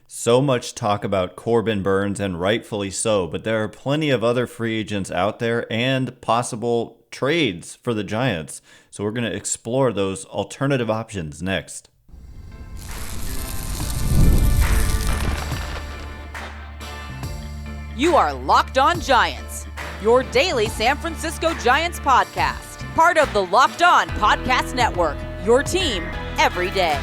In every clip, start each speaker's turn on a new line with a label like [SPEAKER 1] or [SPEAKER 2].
[SPEAKER 1] So much talk about Corbin Burnes, and rightfully so, but there are plenty of other free agents out there and possible trades for the Giants. So we're going to explore those alternative options next.
[SPEAKER 2] You are Locked On Giants, your daily San Francisco Giants podcast. Part of the Locked On Podcast Network, your team every day.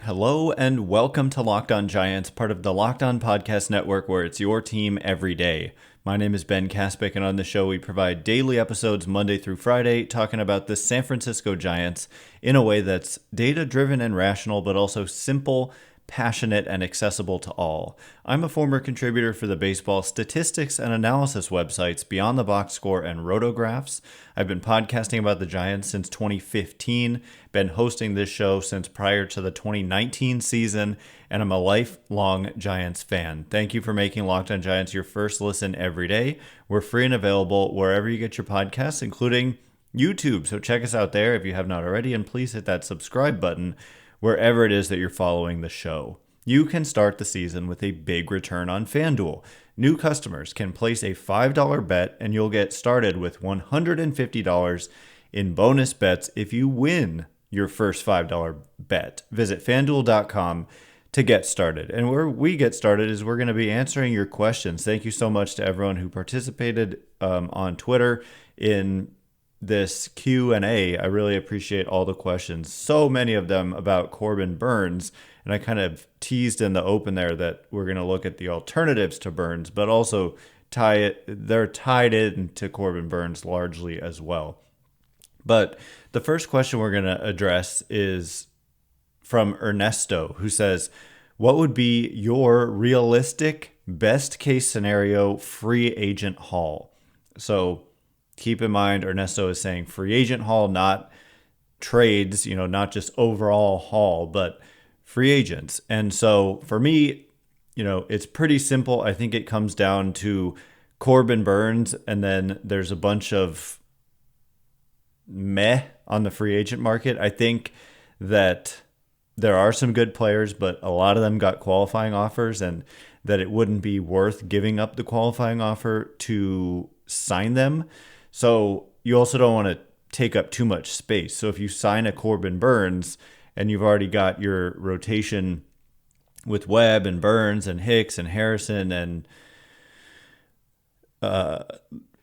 [SPEAKER 1] Hello and welcome to Locked On Giants, part of the Locked On Podcast Network, where it's your team every day. My name is Ben Kaspick, and on the show we provide daily episodes Monday through Friday talking about the San Francisco Giants in a way that's data-driven and rational, but also simple, passionate, and accessible to all. I'm a former contributor for the baseball statistics and analysis websites Beyond the Box Score and Rotographs. I've been podcasting about the Giants since 2015, been hosting this show since prior to the 2019 season, and I'm a lifelong Giants fan. Thank you for making Locked On Giants your first listen every day. We're free and available wherever you get your podcasts, including YouTube. So check us out there if you have not already, and please hit that subscribe button wherever it is that you're following the show. You can start the season with a big return on FanDuel. New customers can place a $5 bet and you'll get started with $150 in bonus bets if you win your first $5 bet. Visit FanDuel.com to get started. And where we get started is we're going to be answering your questions. Thank you so much to everyone who participated on Twitter in this Q&A. I really appreciate all the questions. So many of them about Corbin Burnes, and I kind of teased in the open there that we're going to look at the alternatives to Burnes, but also they're tied into Corbin Burnes largely as well. But the first question we're going to address is from Ernesto, who says, what would be your realistic best case scenario free agent haul? So keep in mind, Ernesto is saying free agent haul, not trades, not just overall haul, but free agents. And so for me, it's pretty simple. I think it comes down to Corbin Burnes, and then there's a bunch of meh on the free agent market. I think that there are some good players, but a lot of them got qualifying offers, and that it wouldn't be worth giving up the qualifying offer to sign them. So you also don't want to take up too much space. So if you sign a Corbin Burnes and you've already got your rotation with Webb and Burnes and Hicks and Harrison and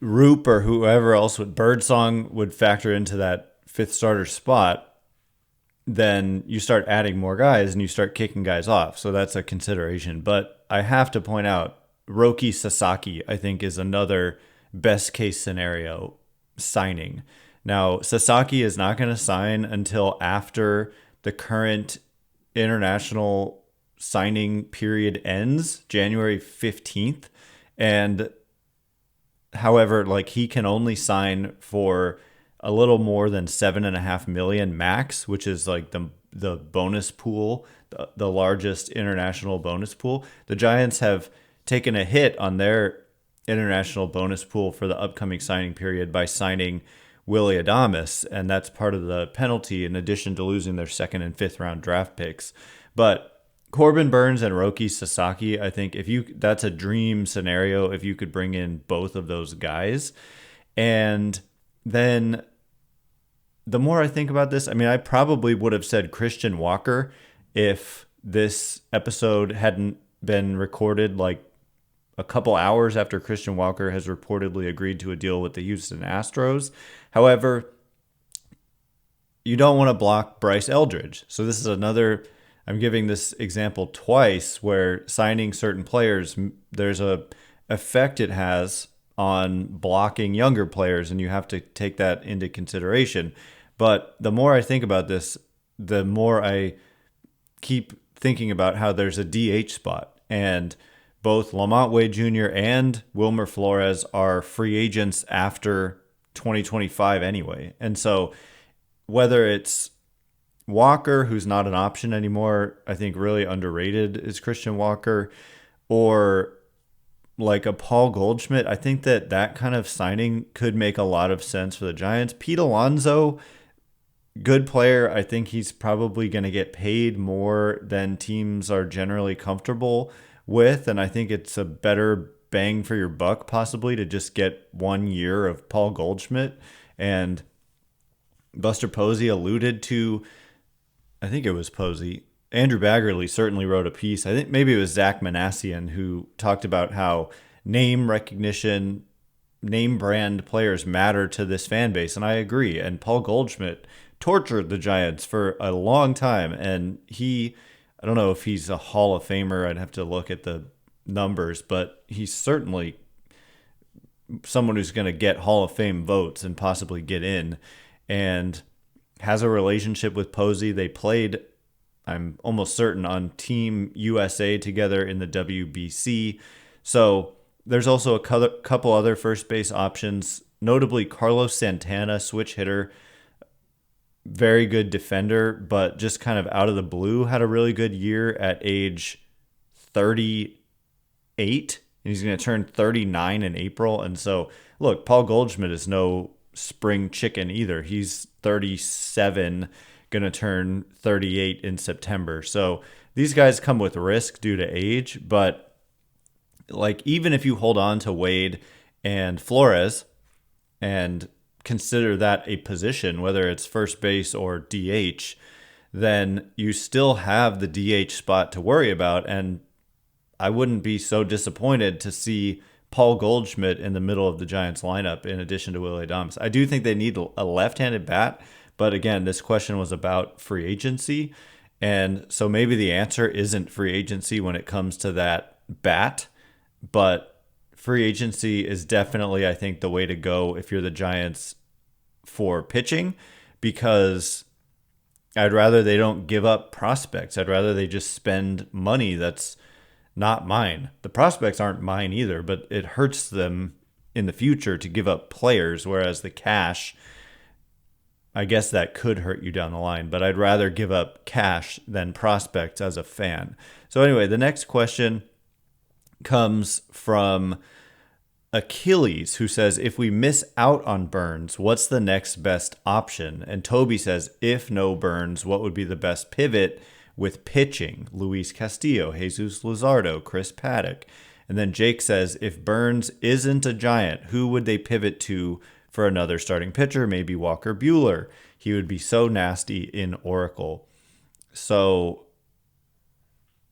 [SPEAKER 1] Roop or whoever else with Birdsong would factor into that fifth starter spot, then you start adding more guys and you start kicking guys off. So that's a consideration. But I have to point out, Roki Sasaki, I think, is another best case scenario signing. Now, Sasaki is not going to sign until after the current international signing period ends, January 15th. And however, he can only sign for a little more than $7.5 million max, which is the bonus pool, the largest international bonus pool. The Giants have taken a hit on their international bonus pool for the upcoming signing period by signing Willy Adames, and that's part of the penalty in addition to losing their second and fifth round draft picks. But Corbin Burnes and Roki Sasaki, I think that's a dream scenario if you could bring in both of those guys. And then the more I think about this, I probably would have said Christian Walker if this episode hadn't been recorded a couple hours after Christian Walker has reportedly agreed to a deal with the Houston Astros. However, you don't want to block Bryce Eldridge. So this is another, I'm giving this example twice, where signing certain players, there's a effect it has on blocking younger players, and you have to take that into consideration. But the more I think about this, the more I keep thinking about how there's a DH spot, and both Lamont Wade Jr. and Wilmer Flores are free agents after 2025 anyway. And so whether it's Walker, who's not an option anymore, I think really underrated is Christian Walker, or a Paul Goldschmidt, I think that kind of signing could make a lot of sense for the Giants. Pete Alonso, good player. I think he's probably going to get paid more than teams are generally comfortable with. And I think it's a better bang for your buck possibly to just get 1 year of Paul Goldschmidt. And Buster Posey alluded to, I think it was Posey. Andrew Baggerly certainly wrote a piece. I think maybe it was Zach Manassian who talked about how name recognition, name brand players matter to this fan base. And I agree. And Paul Goldschmidt tortured the Giants for a long time. And I don't know if he's a Hall of Famer. I'd have to look at the numbers, but he's certainly someone who's going to get Hall of Fame votes and possibly get in, and has a relationship with Posey. They played, I'm almost certain, on Team USA together in the WBC. So there's also a couple other first base options, notably Carlos Santana, switch hitter, very good defender, but just kind of out of the blue had a really good year at age 38. And he's going to turn 39 in April. And so, look, Paul Goldschmidt is no spring chicken either. He's 37, going to turn 38 in September. So these guys come with risk due to age. But like, even if you hold on to Wade and Flores and consider that a position, whether it's first base or DH, then you still have the DH spot to worry about. And I wouldn't be so disappointed to see Paul Goldschmidt in the middle of the Giants lineup in addition to Willie Adames. I do think they need a left-handed bat, but again, this question was about free agency, and so maybe the answer isn't free agency when it comes to that bat, but free agency is definitely, I think, the way to go if you're the Giants for pitching, because I'd rather they don't give up prospects. I'd rather they just spend money that's not mine. The prospects aren't mine either, but it hurts them in the future to give up players, whereas the cash, I guess that could hurt you down the line, but I'd rather give up cash than prospects as a fan. So anyway, the next question comes from Achilles, who says, if we miss out on Burnes, what's the next best option? And Toby says, if no Burnes, what would be the best pivot with pitching? Luis Castillo, Jesus Luzardo, Chris Paddock. And then Jake says, if Burnes isn't a Giant, who would they pivot to for another starting pitcher? Maybe Walker Buehler. He would be so nasty in Oracle. So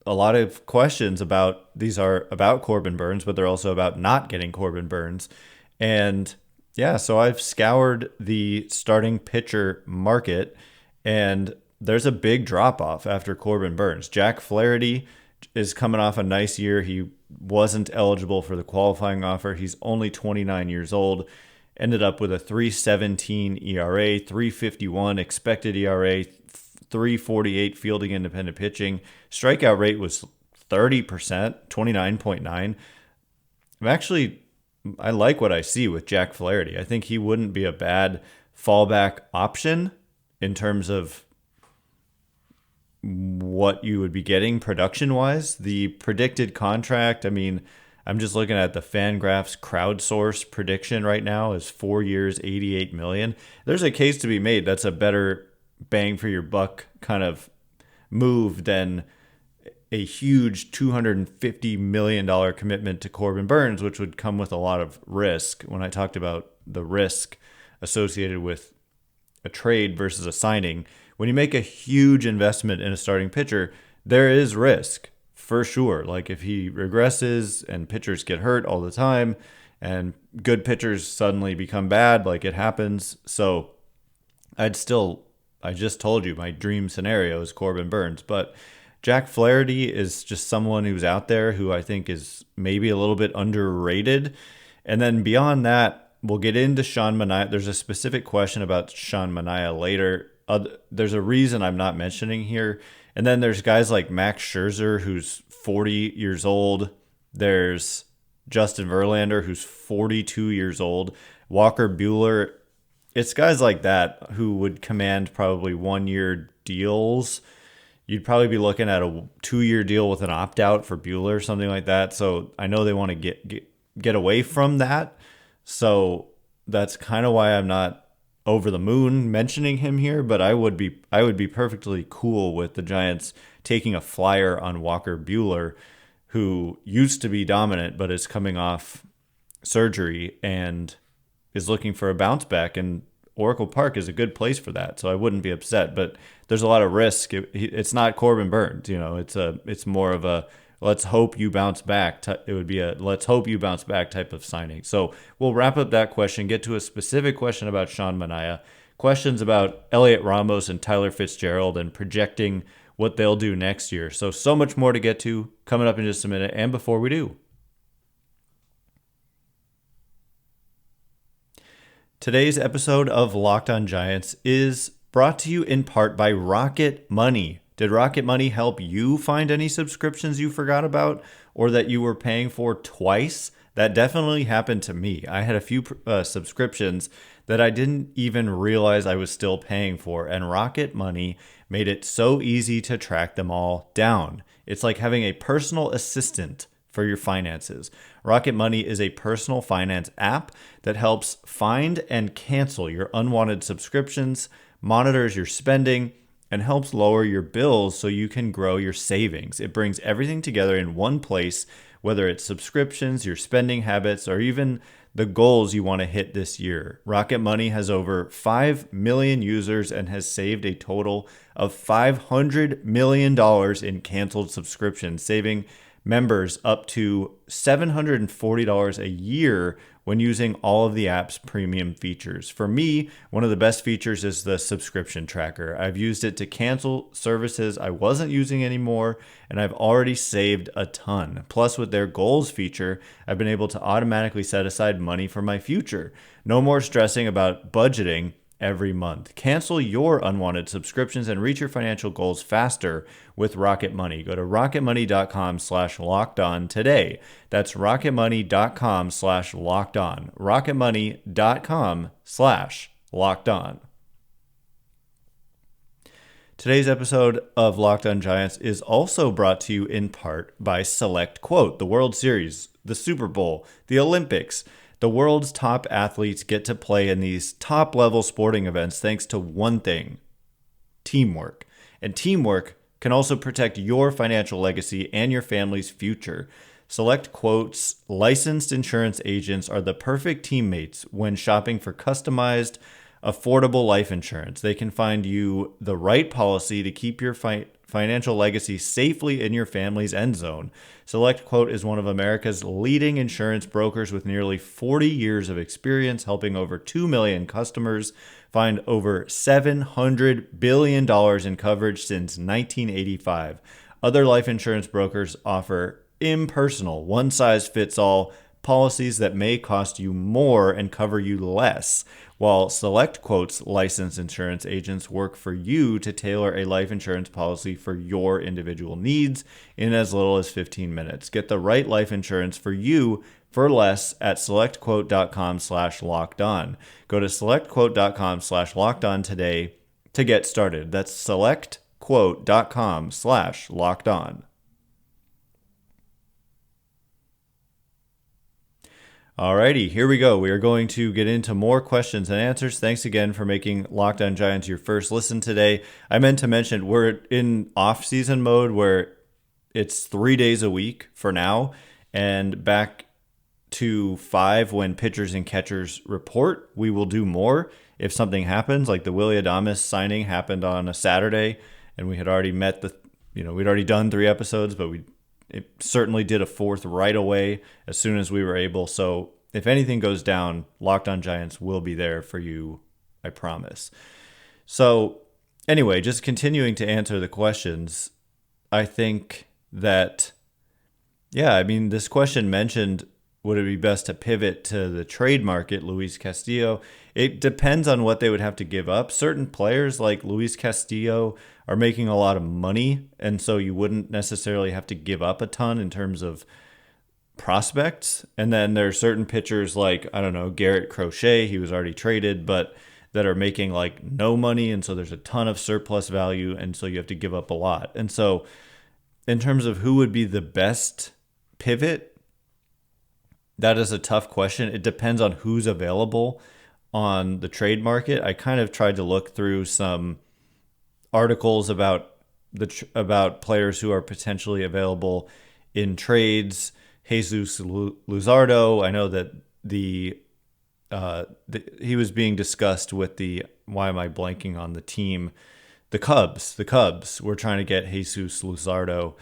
[SPEAKER 1] a lot of questions about these are about Corbin Burnes, but they're also about not getting Corbin Burnes. And yeah, so I've scoured the starting pitcher market, and there's a big drop-off after Corbin Burnes. Jack Flaherty is coming off a nice year. He wasn't eligible for the qualifying offer. He's only 29 years old. Ended up with a 3.17 ERA, 3.51 expected ERA, 3.48 fielding independent pitching. Strikeout rate was 30%, 29.9. I like what I see with Jack Flaherty. I think he wouldn't be a bad fallback option in terms of what you would be getting production-wise. The predicted contract, I mean, I'm just looking at the Fangraphs crowdsource prediction right now is 4 years, $88 million. There's a case to be made that's a better bang for your buck kind of move than a huge $250 million commitment to Corbin Burnes, which would come with a lot of risk. When I talked about the risk associated with a trade versus a signing, when you make a huge investment in a starting pitcher, there is risk for sure. Like if he regresses and pitchers get hurt all the time and good pitchers suddenly become bad, like it happens. So I just told you my dream scenario is Corbin Burnes, but Jack Flaherty is just someone who's out there who I think is maybe a little bit underrated. And then beyond that, we'll get into Sean Manaea. There's a specific question about Sean Manaea later. There's a reason I'm not mentioning here. And then there's guys like Max Scherzer, who's 40 years old. There's Justin Verlander, who's 42 years old. Walker Buehler. It's guys like that who would command probably 1-year deals. You'd probably be looking at a 2-year deal with an opt-out for Buehler, something like that. So I know they want to get away from that. So that's kind of why I'm not over the moon mentioning him here, but I would be perfectly cool with the Giants taking a flyer on Walker Buehler, who used to be dominant but is coming off surgery and is looking for a bounce back, and Oracle Park is a good place for that. So I wouldn't be upset, but there's a lot of risk. It's not Corbin Burnes, it's more of a let's hope you bounce back. It would be a let's hope you bounce back type of signing. So we'll wrap up that question, get to a specific question about Sean Manaea, questions about Heliot Ramos and Tyler Fitzgerald and projecting what they'll do next year. So much more to get to coming up in just a minute. And before we do, today's episode of Locked On Giants is brought to you in part by Rocket Money. Did Rocket Money help you find any subscriptions you forgot about or that you were paying for twice? That definitely happened to me. I had a few subscriptions that I didn't even realize I was still paying for, and Rocket Money made it so easy to track them all down. It's like having a personal assistant for your finances. Rocket Money is a personal finance app that helps find and cancel your unwanted subscriptions, monitors your spending, and helps lower your bills so you can grow your savings. It brings everything together in one place, whether it's subscriptions, your spending habits, or even the goals you want to hit this year. Rocket Money has over 5 million users and has saved a total of $500 million in canceled subscriptions, saving members up to $740 a year when using all of the app's premium features. For me, one of the best features is the subscription tracker. I've used it to cancel services I wasn't using anymore, and I've already saved a ton. Plus, with their goals feature, I've been able to automatically set aside money for my future. No more stressing about budgeting every month. Cancel your unwanted subscriptions and reach your financial goals faster with Rocket Money. Go to rocketmoney.com/lockedon today. That's rocketmoney.com/lockedon. rocketmoney.com/lockedon. Today's episode of Locked On Giants is also brought to you in part by Select Quote, the World Series, the Super Bowl, the Olympics. The world's top athletes get to play in these top-level sporting events thanks to one thing: teamwork. And teamwork can also protect your financial legacy and your family's future. Select Quote's licensed insurance agents are the perfect teammates when shopping for customized, affordable life insurance. They can find you the right policy to keep your financial legacy safely in your family's end zone. Select Quote is one of America's leading insurance brokers with nearly 40 years of experience, helping over 2 million customers find over $700 billion in coverage since 1985. Other life insurance brokers offer impersonal, one-size-fits-all policies that may cost you more and cover you less, while Select Quote's licensed insurance agents work for you to tailor a life insurance policy for your individual needs in as little as 15 minutes. Get the right life insurance for you for less at selectquote.com/lockedon. Go to selectquote.com/lockedon today to get started. That's selectquote.com/lockedon. Alrighty, here we go. We are going to get into more questions and answers. Thanks again for making Locked On Giants your first listen today. I meant to mention we're in off-season mode where it's 3 days a week for now, and back to 5 when pitchers and catchers report. We will do more if something happens, like the Willy Adames signing happened on a Saturday, and we had already we'd already done 3 episodes, but it certainly did a 4th right away as soon as we were able. So if anything goes down, Locked On Giants will be there for you, I promise. So anyway, just continuing to answer the questions, I think that, this question mentioned, would it be best to pivot to the trade market, Luis Castillo? It depends on what they would have to give up. Certain players like Luis Castillo are making a lot of money, and so you wouldn't necessarily have to give up a ton in terms of prospects. And then there are certain pitchers like, Garrett Crochet, he was already traded, but that are making like no money, and so there's a ton of surplus value, and so you have to give up a lot. And so in terms of who would be the best pivot, that is a tough question. It depends on who's available. on the trade market, I kind of tried to look through some articles about about players who are potentially available in trades. Jesus Luzardo, I know that he was being discussed with why am I blanking on the team? The Cubs. The Cubs were trying to get Jesus Luzardo,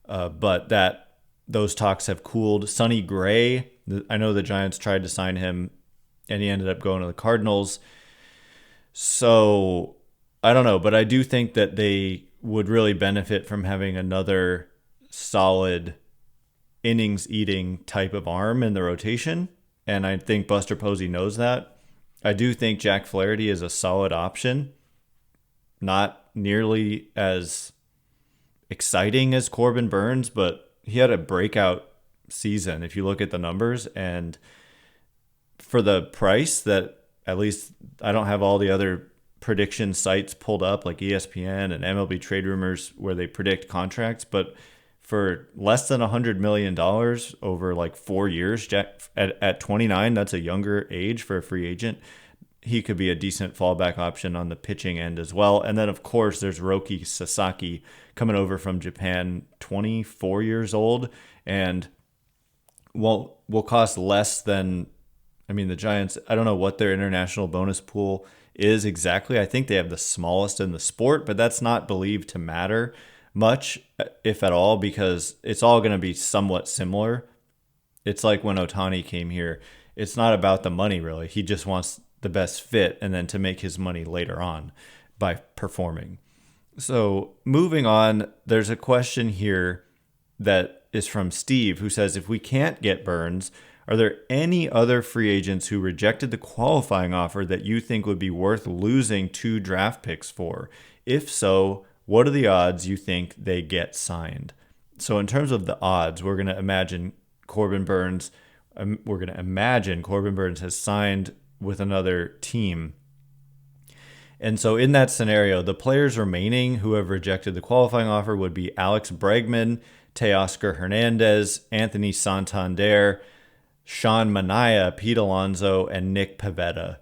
[SPEAKER 1] but those talks have cooled. Sonny Gray, I know the Giants tried to sign him, and he ended up going to the Cardinals. So I don't know, but I do think that they would really benefit from having another solid innings-eating type of arm in the rotation, and I think Buster Posey knows that. I do think Jack Flaherty is a solid option, not nearly as exciting as Corbin Burnes, but he had a breakout season if you look at the numbers, and for the price that, at least I don't have all the other prediction sites pulled up like ESPN and MLB Trade Rumors where they predict contracts, but for less than $100 million over like 4 years, Jack, at 29, that's a younger age for a free agent. He could be a decent fallback option on the pitching end as well. And then, of course, there's Roki Sasaki coming over from Japan, 24 years old, and will cost less than, the Giants, I don't know what their international bonus pool is exactly. I think they have the smallest in the sport, but that's not believed to matter much, if at all, because it's all going to be somewhat similar. It's like when Ohtani came here. It's not about the money, really. He just wants the best fit and then to make his money later on by performing. So moving on, there's a question here that is from Steve, who says, if we can't get Burnes, are there any other free agents who rejected the qualifying offer that you think would be worth losing 2 draft picks for? If so, what are the odds you think they get signed? So in terms of the odds, we're going to imagine Corbin Burnes has signed with another team. And so in that scenario, the players remaining who have rejected the qualifying offer would be Alex Bregman, Teoscar Hernandez, Anthony Santander, Sean Manaea, Pete Alonso, and Nick Pivetta.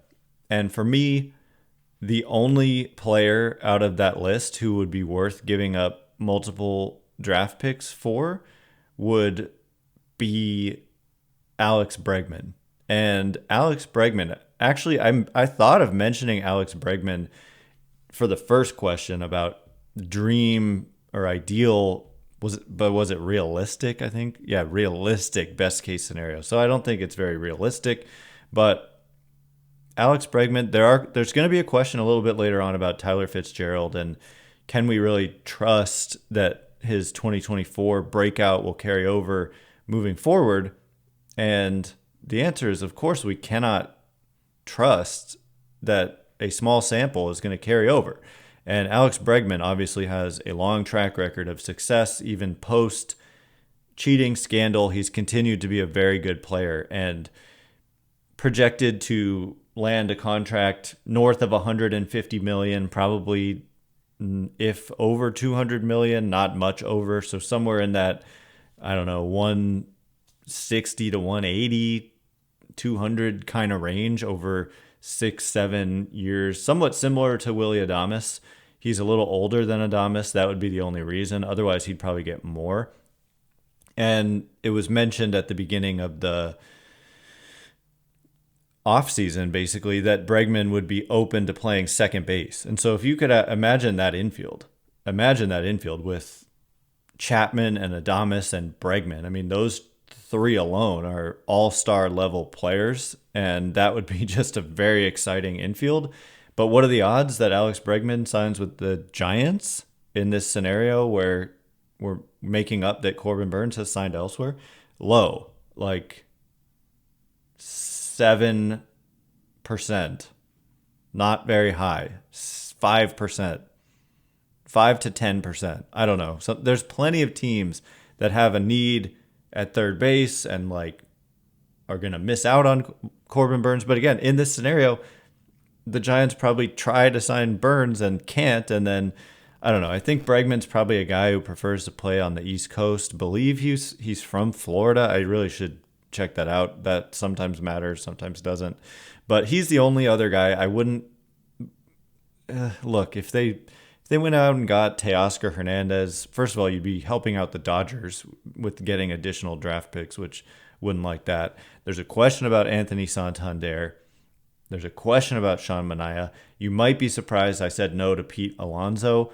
[SPEAKER 1] And for me, the only player out of that list who would be worth giving up multiple draft picks for would be Alex Bregman. And Alex Bregman, actually, I thought of mentioning Alex Bregman for the first question about dream or ideal, was it realistic, I think? Yeah, realistic best case scenario. So I don't think it's very realistic, but Alex Bregman, there's going to be a question a little bit later on about Tyler Fitzgerald, and can we really trust that his 2024 breakout will carry over moving forward? And the answer is, of course, we cannot trust that a small sample is going to carry over. And Alex Bregman obviously has a long track record of success, even post cheating scandal. He's continued to be a very good player and projected to land a contract north of 150 million, probably if over 200 million, not much over. So somewhere in that, I don't know, 160 to 180, 200 kind of range over 6-7 years, somewhat similar to Willy Adames. He's a little older than Adames. That would be the only reason. Otherwise, he'd probably get more. And it was mentioned at the beginning of the offseason, basically, that Bregman would be open to playing second base. And so if you could imagine that infield with Chapman and Adames and Bregman. Those 3 alone are all-star level players, and that would be just a very exciting infield. But what are the odds that Alex Bregman signs with the Giants in this scenario where we're making up that Corbin Burnes has signed elsewhere? Low, like 7%, not very high, 5%, 5 to 10%. I don't know. So there's plenty of teams that have a need at third base and are going to miss out on Corbin Burnes. But again, in this scenario, the Giants probably try to sign Burnes and can't. And then, I don't know. I think Bregman's probably a guy who prefers to play on the East Coast. Believe he's from Florida. I really should check that out. That sometimes matters, sometimes doesn't. But he's the only other guy I wouldn't look if they went out and got Teoscar Hernandez. First of all, you'd be helping out the Dodgers with getting additional draft picks, which wouldn't like that. There's a question about Anthony Santander. There's a question about Sean Manaea. You might be surprised I said no to Pete Alonso.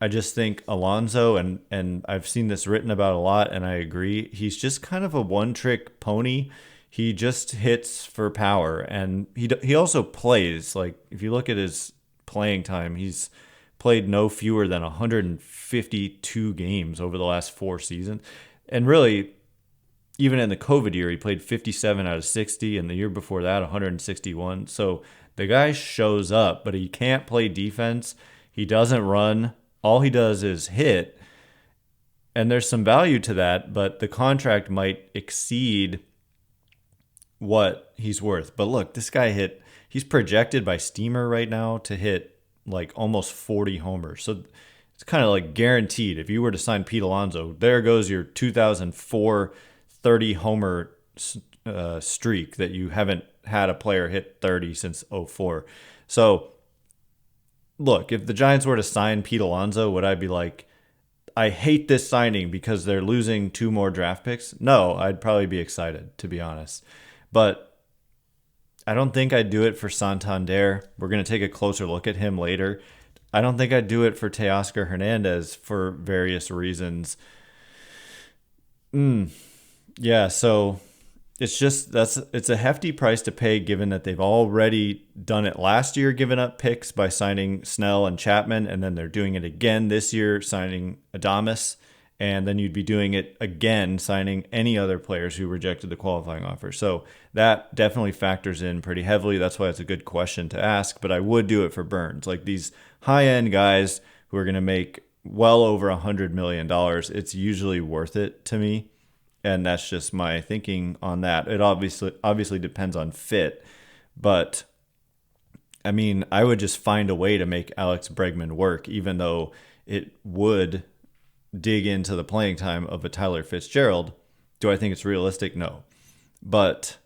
[SPEAKER 1] I just think Alonso, and I've seen this written about a lot, and I agree, he's just kind of a one-trick pony. He just hits for power, and he also plays. Like, if you look at his playing time, he's played no fewer than 152 games over the last 4 seasons. And really, even in the COVID year, he played 57 out of 60, and the year before that, 161. So the guy shows up, but he can't play defense. He doesn't run. All he does is hit. And there's some value to that, but the contract might exceed what he's worth. But look, this guy he's projected by Steamer right now to hit like almost 40 homers. So it's kind of like guaranteed. If you were to sign Pete Alonso, there goes your 2004 30 homer streak that you haven't had a player hit 30 since 04. So look, if the Giants were to sign Pete Alonso, would I be like, I hate this signing because they're losing 2 more draft picks? No, I'd probably be excited, to be honest. But I don't think I'd do it for Santander. We're going to take a closer look at him later. I don't think I'd do it for Teoscar Hernandez for various reasons. Yeah, so it's a hefty price to pay given that they've already done it last year, giving up picks by signing Snell and Chapman, and then they're doing it again this year, signing Adames, and then you'd be doing it again, signing any other players who rejected the qualifying offer. So that definitely factors in pretty heavily. That's why it's a good question to ask, but I would do it for Burnes. Like these high-end guys who are going to make well over $100 million, it's usually worth it to me. And that's just my thinking on that. It obviously depends on fit, but I mean, I would just find a way to make Alex Bregman work, even though it would dig into the playing time of a Tyler Fitzgerald. Do I think it's realistic? No. But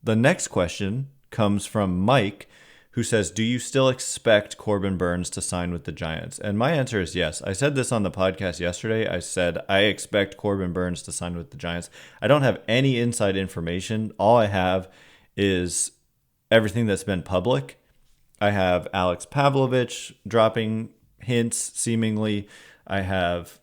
[SPEAKER 1] the next question comes from Mike, who says, do you still expect Corbin Burnes to sign with the Giants? And my answer is yes. I said this on the podcast yesterday. I said, I expect Corbin Burnes to sign with the Giants. I don't have any inside information. All I have is everything that's been public. I have Alex Pavlovich dropping hints, seemingly. I have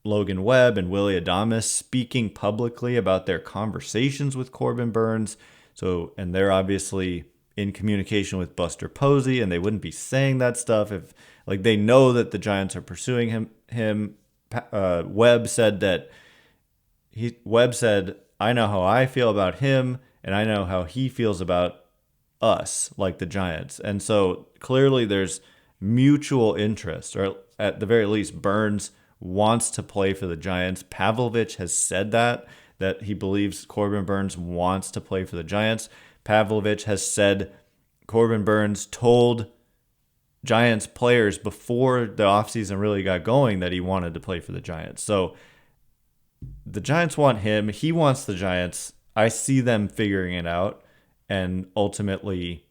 [SPEAKER 1] Logan Webb and Willie Adames speaking publicly about their conversations with Corbin Burnes. And they're obviously in communication with Buster Posey, and they wouldn't be saying that stuff if, like, they know that the Giants are pursuing him. Webb said, I know how I feel about him, and I know how he feels about us, like the Giants. And so clearly there's mutual interest, or at the very least, Burnes wants to play for the Giants. Pavlovich has said that he believes Corbin Burnes wants to play for the Giants. Pavlovich has said Corbin Burnes told Giants players before the offseason really got going that he wanted to play for the Giants. So the Giants want him. He wants the Giants. I see them figuring it out. And ultimately,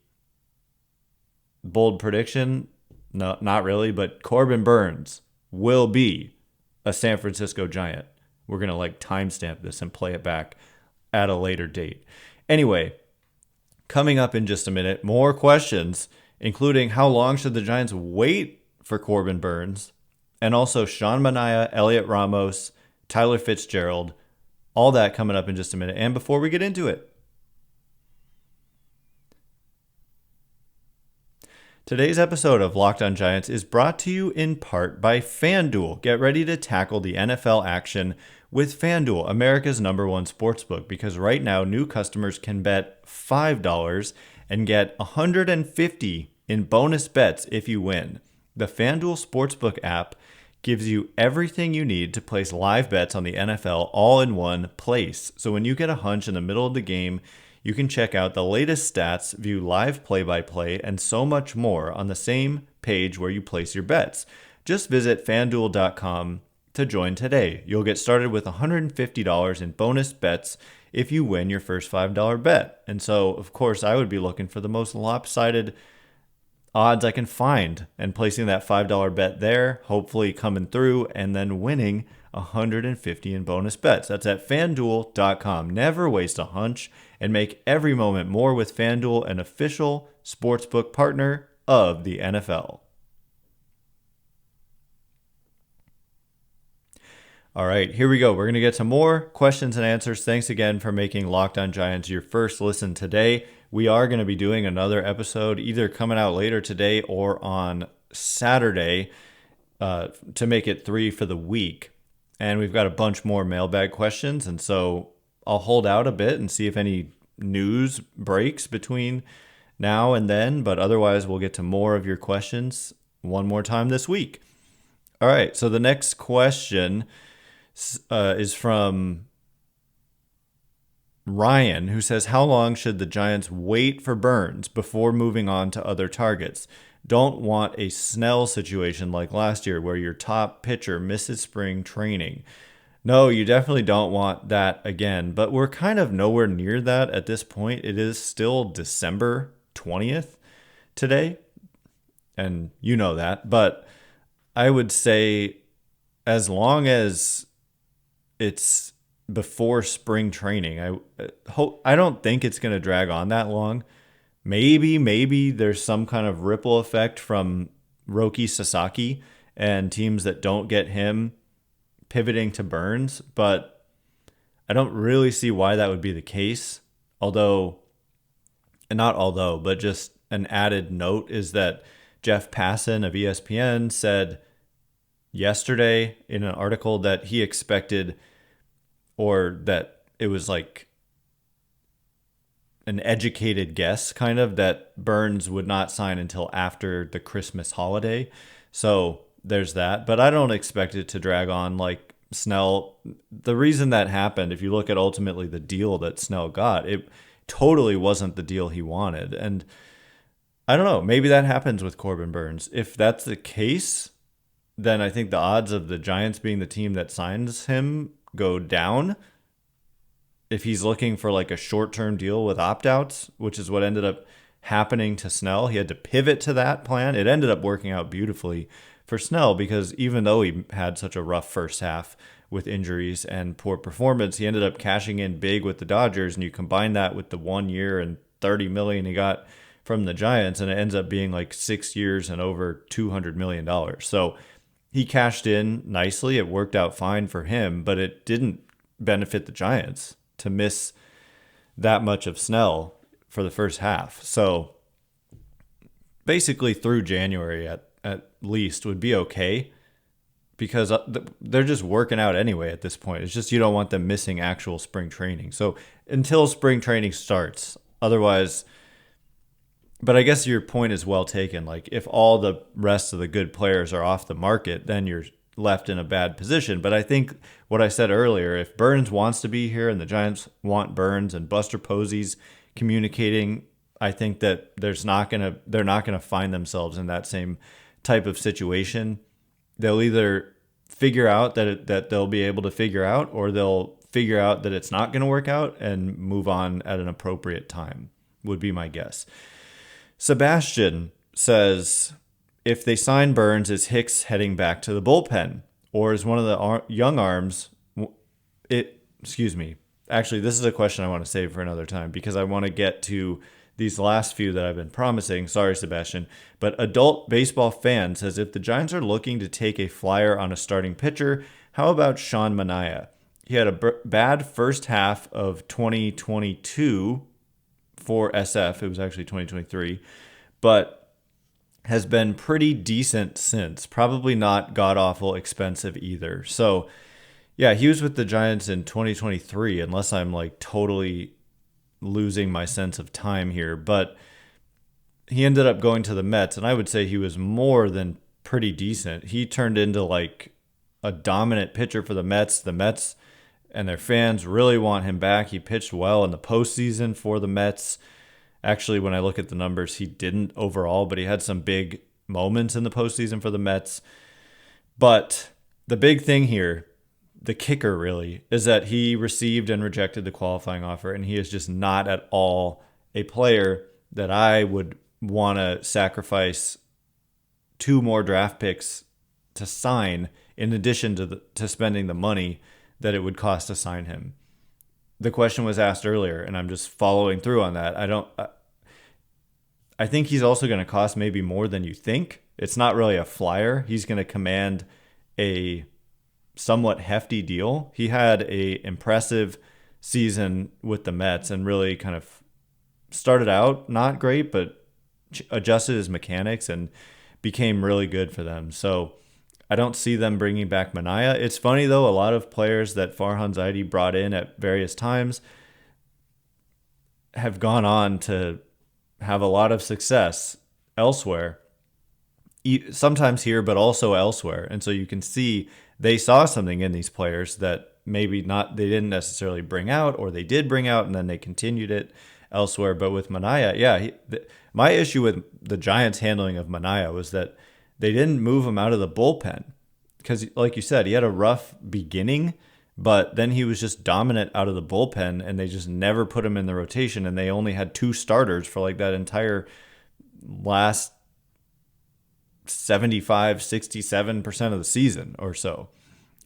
[SPEAKER 1] bold prediction, no, not really, but Corbin Burnes will be a San Francisco Giant. We're going to timestamp this and play it back at a later date. Anyway, coming up in just a minute, more questions, including how long should the Giants wait for Corbin Burnes, and also Sean Manaea, Heliot Ramos, Tyler Fitzgerald, all that coming up in just a minute. And before we get into it, today's episode of Locked On Giants is brought to you in part by FanDuel. Get ready to tackle the NFL action with FanDuel, America's #1 sportsbook, because right now new customers can bet $5 and get $150 in bonus bets if you win. The FanDuel Sportsbook app gives you everything you need to place live bets on the NFL all in one place. So when you get a hunch in the middle of the game, you can check out the latest stats, view live play-by-play, and so much more on the same page where you place your bets. Just visit FanDuel.com to join today. You'll get started with $150 in bonus bets if you win your first $5 bet. And so, of course, I would be looking for the most lopsided odds I can find and placing that $5 bet there, hopefully coming through, and then winning $150 in bonus bets. That's at FanDuel.com. Never waste a hunch and make every moment more with FanDuel, an official sportsbook partner of the NFL. All right, here we go. We're going to get to more questions and answers. Thanks again for making Locked On Giants your first listen today. We are going to be doing another episode either coming out later today or on Saturday to make it 3 for the week. And we've got a bunch more mailbag questions. And so I'll hold out a bit and see if any news breaks between now and then. But otherwise, we'll get to more of your questions one more time this week. All right, so the next question is from Ryan, who says, how long should the Giants wait for Burnes before moving on to other targets? Don't want a Snell situation like last year where your top pitcher misses spring training. No, you definitely don't want that again, but we're kind of nowhere near that at this point. It is still December 20th today, and you know that, but I would say as long as it's before spring training, I don't think it's going to drag on that long. Maybe there's some kind of ripple effect from Roki Sasaki and teams that don't get him pivoting to Burnes, but I don't really see why that would be the case. But just an added note is that Jeff Passan of ESPN said yesterday in an article that he expected, or that it was like an educated guess kind of, that Burnes would not sign until after the Christmas holiday. So there's that, but I don't expect it to drag on like Snell. The reason that happened, if you look at ultimately the deal that Snell got, it totally wasn't the deal he wanted. And I don't know, maybe that happens with Corbin Burnes. If that's the case, then I think the odds of the Giants being the team that signs him go down. If he's looking for like a short-term deal with opt-outs, which is what ended up happening to Snell, he had to pivot to that plan. It ended up working out beautifully for Snell because even though he had such a rough first half with injuries and poor performance, he ended up cashing in big with the Dodgers, and you combine that with the 1 year and $30 million he got from the Giants, and it ends up being like 6 years and over $200 million. So he cashed in nicely. It worked out fine for him, but it didn't benefit the Giants to miss that much of Snell for the first half. So basically through January at least would be okay, because they're just working out anyway at this point. It's just you don't want them missing actual spring training. So until spring training starts, otherwise. But I guess your point is well taken. Like if all the rest of the good players are off the market, then you're left in a bad position. But I think what I said earlier, if Burnes wants to be here and the Giants want Burnes and Buster Posey's communicating, I think that they're not gonna find themselves in that same type of situation. They'll either figure out that they'll be able to figure out, or they'll figure out that it's not going to work out and move on at an appropriate time, would be my guess. Sebastian says, if they sign Burnes, is Hicks heading back to the bullpen, or is one of the young arms? Excuse me. Actually, this is a question I want to save for another time because I want to get to these last few that I've been promising. Sorry, Sebastian. But Adult Baseball Fan says, if the Giants are looking to take a flyer on a starting pitcher, how about Sean Manaea? He had a bad first half of 2022 for SF. It was actually 2023, but has been pretty decent since. Probably not god-awful expensive either. So, yeah, he was with the Giants in 2023, unless I'm like totally losing my sense of time here. But he ended up going to the Mets, and I would say he was more than pretty decent. He turned into like a dominant pitcher for the Mets. The Mets and their fans really want him back. He pitched well in the postseason for the Mets. Actually, when I look at the numbers, he didn't overall, but he had some big moments in the postseason for the Mets. But the big thing here, the kicker really, is that he received and rejected the qualifying offer, and he is just not at all a player that I would want to sacrifice 2 more draft picks to sign in addition to spending the money that it would cost to sign him. The question was asked earlier, and I'm just following through on that. I think he's also going to cost maybe more than you think. It's not really a flyer. He's going to command a somewhat hefty deal. He had a impressive season with the Mets and really kind of started out not great, but adjusted his mechanics and became really good for them. So I don't see them bringing back Manaea. It's funny, though, a lot of players that Farhan Zaidi brought in at various times have gone on to have a lot of success elsewhere, sometimes here, but also elsewhere. And so you can see they saw something in these players that maybe not they didn't necessarily bring out, or they did bring out and then they continued it elsewhere. But with Manaea, my issue with the Giants' handling of Manaea was that they didn't move him out of the bullpen because, like you said, he had a rough beginning, but then he was just dominant out of the bullpen, and they just never put him in the rotation, and they only had 2 starters for like that entire last 75, 67% of the season or so.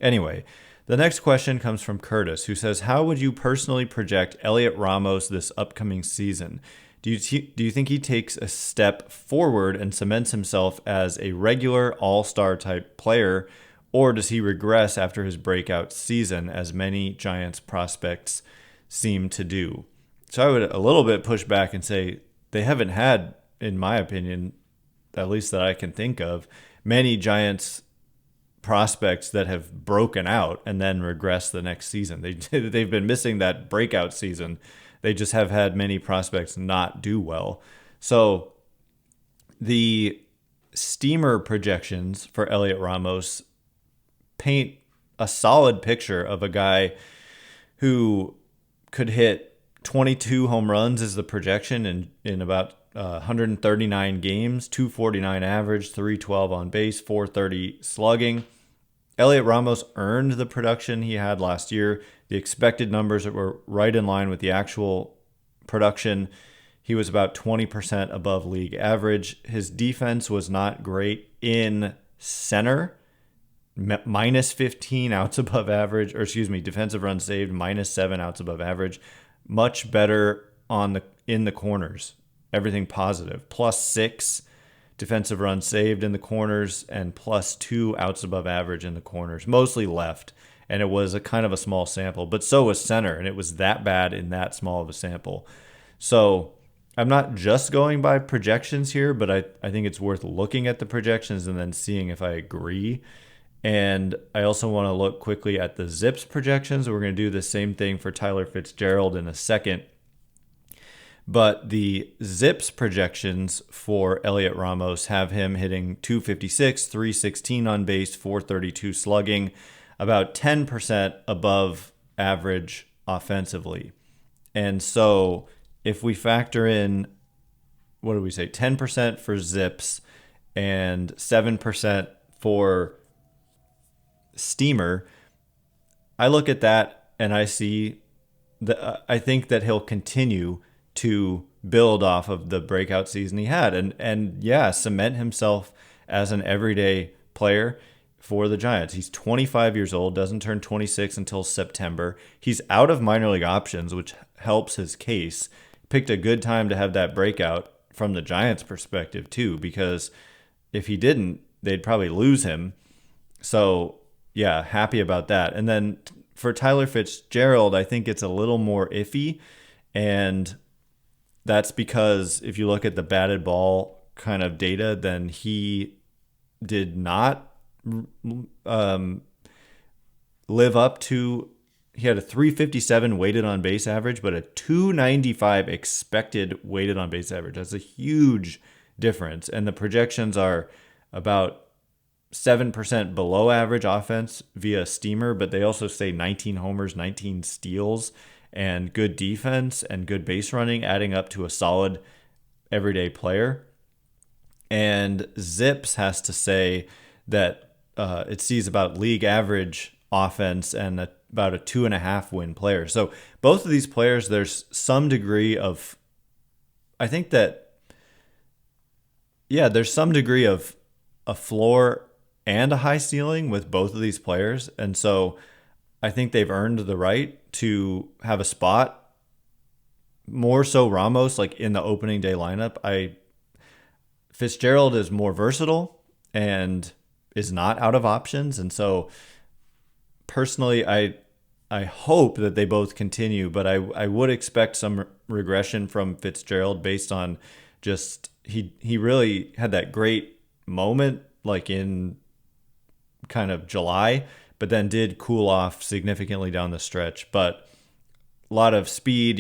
[SPEAKER 1] Anyway, the next question comes from Curtis, who says, how would you personally project Heliot Ramos this upcoming season? Do you think he takes a step forward and cements himself as a regular all-star type player, or does he regress after his breakout season, as many Giants prospects seem to do? So I would a little bit push back and say they haven't had, in my opinion, at least that I can think of, many Giants prospects that have broken out and then regress the next season. They've been missing that breakout season. They just have had many prospects not do well. So the steamer projections for Heliot Ramos paint a solid picture of a guy who could hit 22 home runs is the projection in about 139 games, 249 average, 312 on base, 430 slugging. Heliot Ramos earned the production he had last year. The expected numbers were right in line with the actual production. He was about 20% above league average. His defense was not great in center, minus 15 outs above average, defensive runs saved, minus 7 outs above average. Much better in the corners. Everything positive. +6 defensive runs saved in the corners and +2 outs above average in the corners, mostly left. And it was a kind of a small sample, but so was center, and it was that bad in that small of a sample. So I'm not just going by projections here, but I think it's worth looking at the projections and then seeing if I agree. And I also want to look quickly at the Zips projections. We're going to do the same thing for Tyler Fitzgerald in a second. But the Zips projections for Heliot Ramos have him hitting 256, 316 on base, 432 slugging, about 10% above average offensively. And so if we factor in, 10% for Zips and 7% for Steamer, I look at that and I see I think that he'll continue to build off of the breakout season he had and cement himself as an everyday player for the Giants. He's 25 years old, doesn't turn 26 until September. He's out of minor league options, which helps his case. Picked a good time to have that breakout from the Giants' perspective too, because if he didn't, they'd probably lose him. So yeah, happy about that. And then for Tyler Fitzgerald, I think it's a little more iffy, and that's because if you look at the batted ball kind of data, then he did not live up to, he had a 357 weighted on base average, but a 295 expected weighted on base average. That's a huge difference. And the projections are about 7% below average offense via Steamer, but they also say 19 homers, 19 steals, and good defense and good base running, adding up to a solid everyday player. And Zips has to say that it sees about league average offense and about a 2.5 win player. So both of these players, there's some degree of, I think that, yeah, there's some degree of a floor and a high ceiling with both of these players. And so I think they've earned the right to have a spot. More so Ramos, like in the opening day lineup. Fitzgerald is more versatile and is not out of options. And so personally, I hope that they both continue, but I would expect some regression from Fitzgerald based on just he really had that great moment like in kind of July, but then did cool off significantly down the stretch. But a lot of speed,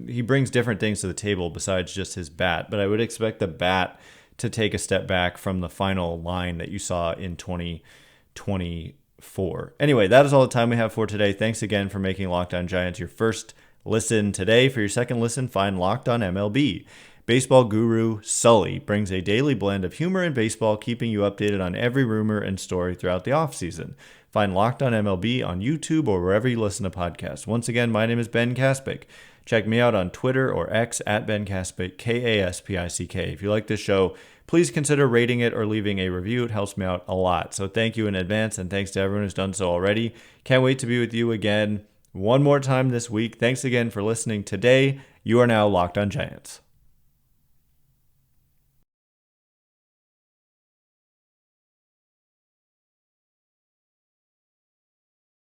[SPEAKER 1] he brings different things to the table besides just his bat. But I would expect the bat to take a step back from the final line that you saw in 2024. Anyway, that is all the time we have for today. Thanks again for making Locked On Giants your first listen today. For your second listen, find Locked On MLB. Baseball guru Sully brings a daily blend of humor and baseball, keeping you updated on every rumor and story throughout the offseason. Find Locked On MLB on YouTube or wherever you listen to podcasts. Once again, my name is Ben Kaspick. Check me out on Twitter or X at Ben Kaspick, Kaspick. If you like this show, please consider rating it or leaving a review. It helps me out a lot. So thank you in advance, and thanks to everyone who's done so already. Can't wait to be with you again one more time this week. Thanks again for listening today. You are now Locked On Giants.